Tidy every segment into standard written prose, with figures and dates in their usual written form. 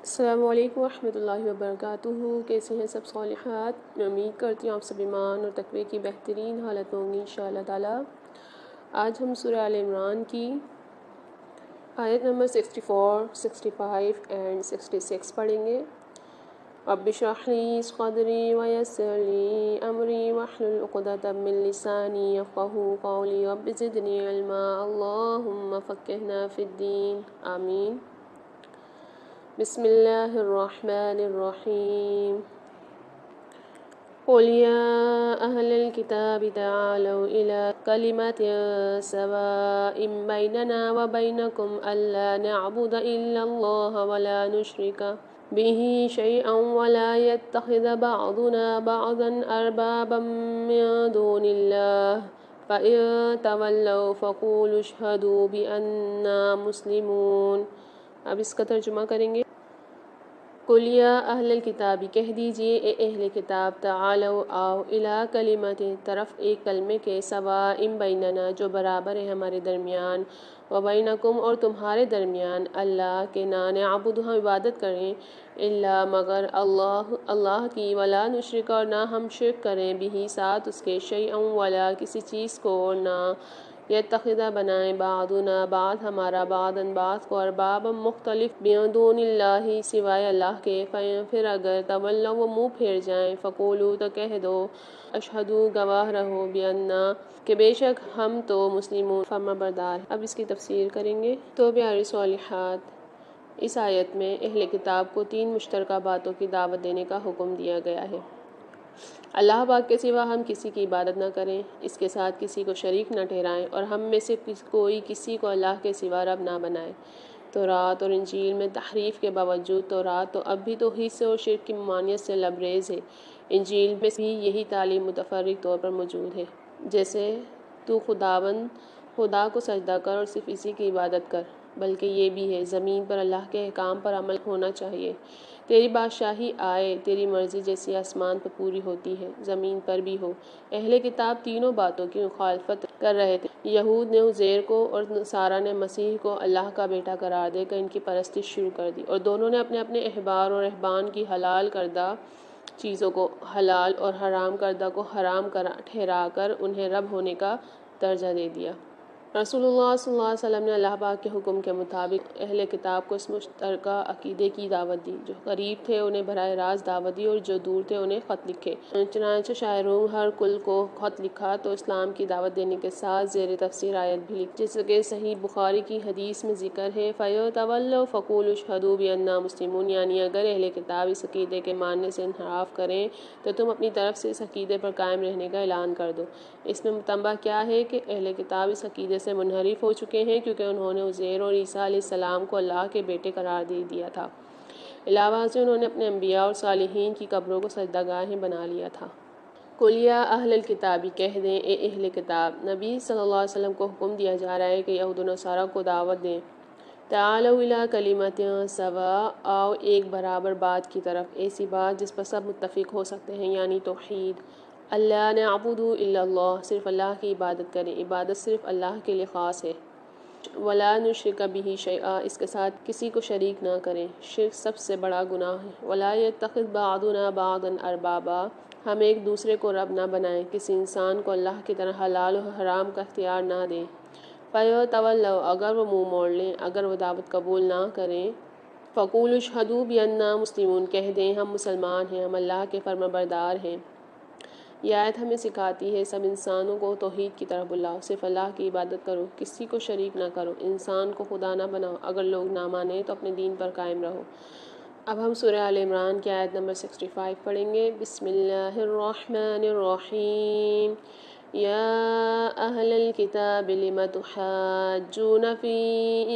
السلام علیکم ورحمۃ اللہ وبرکاتہ۔ کیسے ہیں سب صالحات؟ میں امید کرتی ہوں آپ سب ایمان اور تقوی کی بہترین حالت میں ہوں گی انشاءاللہ تعالیٰ۔ آج ہم سورہ آل عمران کی آیت نمبر 64، 65 اینڈ 66 پڑھیں گے۔ رب اشرح لی صدری ویسر لی امری واحلل عقدۃ من لسانی یفقہوا قولی رب زدنی علما اللہم فقہنا فی الدین آمین۔ بسم اللہ الرحمن الرحیم۔ قل یا اہل الکتاب تعالوا الی کلمۃ سواء بیننا وبینکم الا نعبد الا اللہ ولا نشرک به شیئا ولا يتخذ بعضنا بعضا اربابا من دون اللہ فإن تولوا فقولوا اشہدوا بأننا مسلمون۔ اب اس کا ترجمہ کریں گے۔ قل یا اہل الکتاب، کہہ دیجئے اے اہل کتاب، تعالوا آؤ، الی کلمۃ طرف ایک کلمے کے، سواء بیننا جو برابر ہے ہمارے درمیان، وبینکم اور تمہارے درمیان، اللہ کے نہ نعبد ہم عبادت کریں، الا مگر اللہ کی، ولا نشرک اور نہ ہم شرک کریں، بھی ساتھ اس کے، شیئا ولا کسی چیز کو، اور نہ یتخذ بنائیں، بعضنا بعض ہمارا، بعضاً بعض کو، اربابا مختلف، من دون اللہ سوائے اللہ کے، پھر اگر تولوا وہ منہ پھیر جائیں، فقولوا تو کہہ دو، اشہدوا گواہ رہو، بأننا کہ بے شک ہم تو مسلمون فرما بردار ہیں۔ اب اس کی تفسیر کریں گے۔ تو پیارے صالحات، اس آیت میں اہل کتاب کو 3 مشترکہ باتوں کی دعوت دینے کا حکم دیا گیا ہے۔ اللہ پاک کے سوا ہم کسی کی عبادت نہ کریں، اس کے ساتھ کسی کو شریک نہ ٹھہرائیں، اور ہم میں سے کوئی کسی کو اللہ کے سوا رب نہ بنائے۔ تورات اور انجیل میں تحریف کے باوجود تورات تو اب بھی توحید سے اور شرک کی ممانعت سے لبریز ہے۔ انجیل میں بھی یہی تعلیم متفرق طور پر موجود ہے، جیسے تو خدا کو سجدہ کر اور صرف اسی کی عبادت کر، بلکہ یہ بھی ہے زمین پر اللہ کے احکام پر عمل ہونا چاہیے۔ تیری بادشاہی آئے، تیری مرضی جیسی آسمان پر پوری ہوتی ہے زمین پر بھی ہو۔ اہل کتاب تینوں باتوں کی مخالفت کر رہے تھے۔ یہود نے عزیر کو اور نصارہ نے مسیح کو اللہ کا بیٹا قرار دے کر ان کی پرستش شروع کر دی، اور دونوں نے اپنے اپنے احبار اور رہبان کی حلال کردہ چیزوں کو حلال اور حرام کردہ کو حرام ٹھہرا کر انہیں رب ہونے کا درجہ دے دیا۔ رسول اللہ صلی اللہ علیہ وسلم نے اللہ پاک کے حکم کے مطابق اہل کتاب کو اس مشترکہ عقیدے کی دعوت دی۔ جو قریب تھے انہیں براہ راست دعوت دی، اور جو دور تھے انہیں خط لکھے۔ چنانچہ شاعروں ہر کل کو خط لکھا تو اسلام کی دعوت دینے کے ساتھ زیر تفسیر آیت بھی لکھی، جس کے صحیح بخاری کی حدیث میں ذکر ہے، فَإِن تَوَلَّوْا فَقُولُوا اشْهَدُوا بِأَنَّا مُسْلِمُونَ، یعنی اگر اہل کتاب اس عقیدے کے ماننے سے انحراف کریں تو تم اپنی طرف سے اس عقیدے پر قائم رہنے کا اعلان کر دو۔ اس میں متنبہ کیا ہے کہ اہل کتاب اس عقیدے سے منحرف ہو چکے ہیں، کیونکہ انہوں نے عزیر اور عیسیٰ علیہ السلام کو اللہ کے بیٹے قرار دے دیا تھا۔ علاوہ سے انہوں نے اپنے انبیاء اور صالحین کی قبروں کو سجدہ گاہیں بنا لیا تھا۔ قل یا اہل الکتاب، کہہ دیں اے اہل کتاب، نبی صلی اللہ علیہ وسلم کو حکم دیا جا رہا ہے کہ یہود و نصارہ کو دعوت دیں۔ تعالوا الی کلمۃ سواء، آؤ ایک برابر بات کی طرف، ایسی بات جس پر سب متفق ہو سکتے ہیں، یعنی توحید۔ اللہ نعبد الا اللہ، صرف اللہ کی عبادت کریں، عبادت صرف اللہ کے لیے خاص ہے۔ ولا نشرک بہ شیئا، اس کے ساتھ کسی کو شریک نہ کریں، شرک سب سے بڑا گناہ ہے۔ ولا یتخذ بعضنا بعضا اربابا، ہم ایک دوسرے کو رب نہ بنائیں، کسی انسان کو اللہ کی طرح حلال و حرام کا اختیار نہ دیں۔ فَإِن تَوَلَّوْا، اگر وہ منہ موڑ لیں، اگر وہ دعوت قبول نہ کریں، فَقُولُوا اشْهَدُوا بِأَنَّا مُسْلِمُونَ، کہہ دیں ہم مسلمان ہیں، ہم اللہ کے فرما بردار ہیں۔ یہ آیت ہمیں سکھاتی ہے سب انسانوں کو توحید کی طرف بلاؤ، صرف اللہ کی عبادت کرو، کسی کو شریک نہ کرو، انسان کو خدا نہ بناؤ، اگر لوگ نہ مانیں تو اپنے دین پر قائم رہو۔ اب ہم سورہ آل عمران کی آیت نمبر 65 پڑھیں گے۔ بسم اللہ الرحمن الرحیم۔ یا اہل الکتاب لم تحاجون فی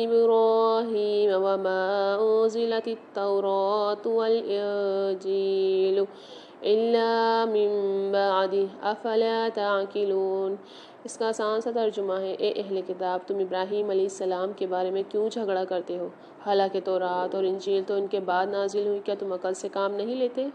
ابراہیم وما انزلت التوراۃ والانجیل الا من بعدہ افلا تعقلون۔ اس کا آسان سا ترجمہ ہے، اے اہل کتاب، تم ابراہیم علیہ السلام کے بارے میں کیوں جھگڑا کرتے ہو، حالانکہ تورات اور انجیل تو ان کے بعد نازل ہوئی، کیا تم عقل سے کام نہیں لیتے؟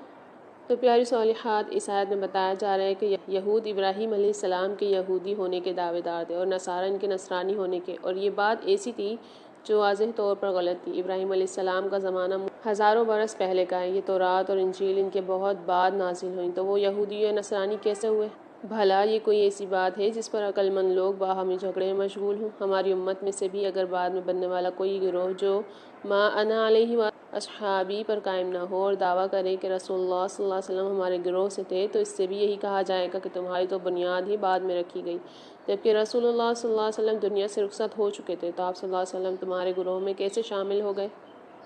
تو پیاری صالحات، اس آیت میں بتایا جا رہا ہے کہ یہود ابراہیم علیہ السلام کے یہودی ہونے کے دعوے دار تھے، اور نصارہ ان کے نصرانی ہونے کے، اور یہ بات ایسی تھی جو واضح طور پر غلط تھی۔ ابراہیم علیہ السلام کا زمانہ ہزاروں برس پہلے کا ہے۔ یہ تورات اور انجیل ان کے بہت بعد نازل ہوئیں، تو وہ یہودی یا نصرانی کیسے ہوئے؟ بھلا یہ کوئی ایسی بات ہے جس پر عقل مند لوگ باہمی جھگڑے میں مشغول ہوں؟ ہماری امت میں سے بھی اگر بعد میں بننے والا کوئی گروہ جو ما انا علیہ و اصحابی پر قائم نہ ہو اور دعویٰ کرے کہ رسول اللہ صلی اللہ علیہ وسلم ہمارے گروہ سے تھے، تو اس سے بھی یہی کہا جائے گا کہ تمہاری تو بنیاد ہی بعد میں رکھی گئی، جبکہ رسول اللہ صلی اللہ علیہ وسلم دنیا سے رخصت ہو چکے تھے، تو آپ صلی اللہ علیہ وسلم تمہارے گروہ میں کیسے شامل ہو گئے؟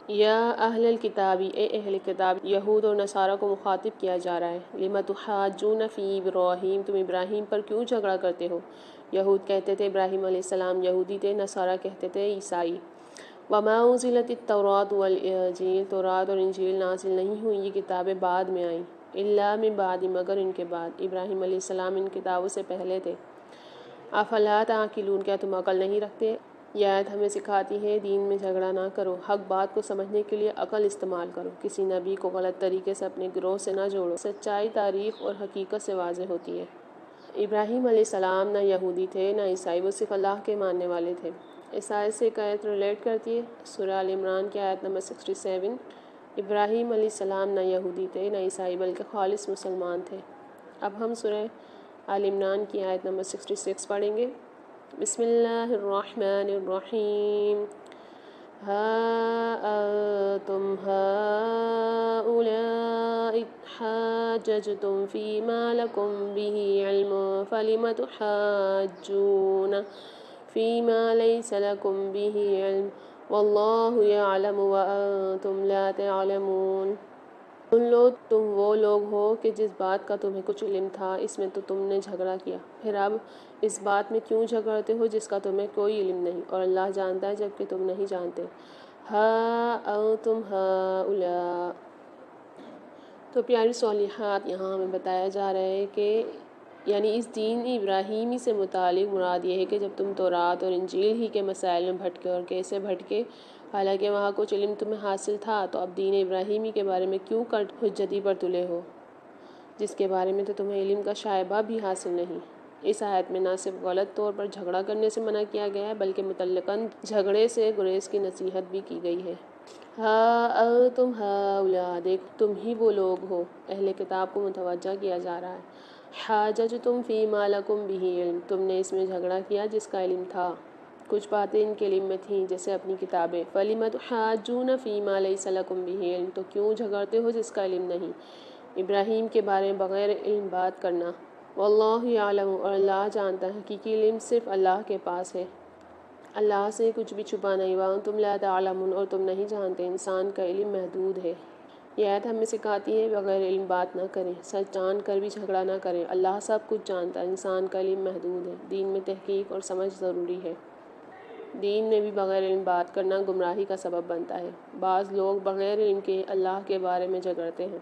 یا اہل الکتابی، اے اہل کتاب، یہود اور نصارہ کو مخاطب کیا جا رہا ہے۔ لِمَ تُحَاجُّونَ فِی ابراہیم، تم ابراہیم پر کیوں جھگڑا کرتے ہو؟ یہود کہتے تھے ابراہیم علیہ السلام یہودی تھے، نصارہ کہتے تھے عیسائی۔ وَمَا أُنزِلَتِ التَّوْرَاةُ وَالْإِنجِیلُ، تورات اور انجیل نازل نہیں ہوئیں، یہ کتابیں بعد میں آئیں۔ اِلَّا مِن بَعْدِ، مگر ان کے بعد۔ ابراہیم علیہ السلام ان کتابوں سے پہلے تھے۔ افلا تعقلون، کیا تم عقل نہیں رکھتے؟ یہ آیت ہمیں سکھاتی ہے دین میں جھگڑا نہ کرو، حق بات کو سمجھنے کے لیے عقل استعمال کرو، کسی نبی کو غلط طریقے سے اپنے گروہ سے نہ جوڑو۔ سچائی تاریخ اور حقیقت سے واضح ہوتی ہے۔ ابراہیم علیہ السلام نہ یہودی تھے نہ عیسائی، وہ صرف اللہ کے ماننے والے تھے۔ اس آیت سے ایک آیت ریلیٹ کرتی ہے، سورہ آل عمران کی آیت نمبر 67۔ ابراہیم علیہ السلام نہ یہودی تھے نہ عیسائی بلکہ خالص مسلمان تھے۔ اب ہم سورہ آل عمران کی آیت نمبر 66 پڑھیں گے۔ بسم اللہ الرحمن الرحیم۔ ہا انتم ہؤلاء حاججتم فیما لکم بہ علم فلم تحاجون فیما لیس لکم بہ علم واللہ یعلم وانتم لا تعلمون۔ سن لو، تم وہ لوگ ہو کہ جس بات کا تمہیں کچھ علم تھا، اس میں تو تم نے جھگڑا کیا، پھر اب اس بات میں کیوں جھگڑتے ہو جس کا تمہیں کوئی علم نہیں، اور اللہ جانتا ہے جبکہ تم نہیں جانتے۔ ہا انتم ہؤلاء، تو پیاری صالحات، یہاں ہمیں بتایا جا رہا ہے کہ یعنی اس دین ابراہیمی سے متعلق مراد یہ ہے کہ جب تم تورات اور انجیل ہی کے مسائل میں بھٹکے، اور کیسے بھٹکے، حالانکہ وہاں کچھ علم تمہیں حاصل تھا، تو اب دین ابراہیمی کے بارے میں کیوں کٹ حجتی پر تلے ہو، جس کے بارے میں تو تمہیں علم کا شائبہ بھی حاصل نہیں۔ اس آیت میں نہ صرف غلط طور پر جھگڑا کرنے سے منع کیا گیا ہے بلکہ متعلقاً جھگڑے سے گریز کی نصیحت بھی کی گئی ہے۔ ہا انتم ہؤلاء، دیکھو تم ہی وہ لوگ ہو، اہل کتاب کو متوجہ کیا جا رہا ہے۔ حاججتم فیما لکم بہ علم، تم نے اس میں جھگڑا کیا جس کا علم تھا، کچھ باتیں ان کے علم میں تھیں جیسے اپنی کتابیں۔ فَلِمَ تُحَاجُّونَ فِي مَا لَيْسَ لَكُمْ بِهِ علم، تو کیوں جھگڑتے ہو جس کا علم نہیں۔ ابراہیم کے بارے میں بغیر علم بات کرنا۔ واللہ یعلم، اور اللہ جانتا ہے، حقیقی علم صرف اللہ کے پاس ہے، اللہ سے کچھ بھی چھپا نہیں۔ وَأَنْتُمْ لَا تَعْلَمُونَ، اور تم نہیں جانتے، انسان کا علم محدود ہے۔ یہ آیت ہمیں سکھاتی ہے بغیر علم بات نہ کریں، سچ جان کر بھی جھگڑا نہ کریں، اللہ سب کچھ جانتا ہے، انسان کا علم محدود ہے۔ دین میں تحقیق اور سمجھ ضروری ہے۔ دین میں بھی بغیر علم بات کرنا گمراہی کا سبب بنتا ہے۔ بعض لوگ بغیر علم کے اللہ کے بارے میں جھگڑتے ہیں۔